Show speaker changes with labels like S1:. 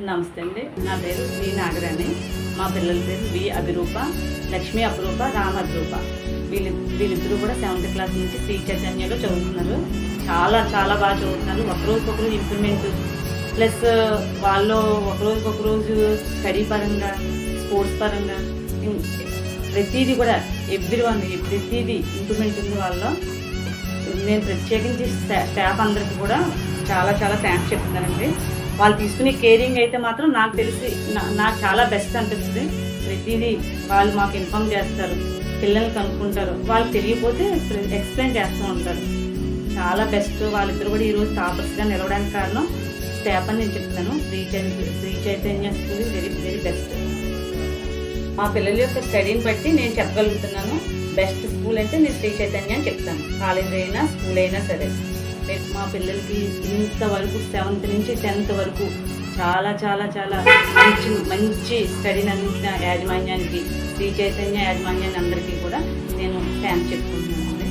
S1: నమస్తే అండి. నా పేరు వి నాగరాణి. మా పిల్లల పేరు వి అభిరూప, లక్ష్మీ అపరూప, రామ అభిరూప. వీళ్ళిద్దరూ కూడా 7th క్లాస్ నుంచి శ్రీ చైతన్యలో చదువుతున్నారు. చాలా చాలా బాగా చదువుతున్నారు. ఒకరోజుకొకరు ఇంప్రూవ్మెంట్, ప్లస్ వాళ్ళు ఒకరోజు స్టడీ పరంగా, స్పోర్ట్స్ పరంగా ప్రతిదీ కూడా ప్రతిదీ ఇంప్రూవ్మెంట్ ఉంది వాళ్ళలో. నేను ప్రత్యేకించి స్టాఫ్ అందరికీ కూడా చాలా చాలా థ్యాంక్స్ చెప్తున్నానండి. వాళ్ళు తీసుకునే కేరింగ్ అయితే మాత్రం నాకు తెలిసి నాకు చాలా బెస్ట్ అనిపిస్తుంది. ప్రతిదీ వాళ్ళు మాకు ఇన్ఫామ్ చేస్తారు, పిల్లల్ని కనుక్కుంటారు, వాళ్ళకి తెలియకపోతే ఎక్స్ప్లెయిన్ చేస్తూ ఉంటారు. చాలా బెస్ట్. వాళ్ళిద్దరు కూడా ఈరోజు టాపర్స్గా నిలవడానికి కారణం స్టాఫ్ అని నేను చెప్తాను. Shri Chaitanya school very very best. మా పిల్లల యొక్క స్టడీని బట్టి నేను చెప్పగలుగుతున్నాను. బెస్ట్ స్కూల్ అంటే నేను శ్రీ చైతన్య అని చెప్తాను. కాలేజ్ అయినా స్కూల్ అయినా సరే. మా పిల్లలకి ఇంతవరకు 7th నుంచి 10th వరకు చాలా చాలా చాలా మంచి స్టడీని అందించిన యాజమాన్యానికి, శ్రీ చైతన్య యాజమాన్యాన్ని అందరికీ కూడా నేను థ్యాంక్స్ చెప్పుకుంటున్నాను.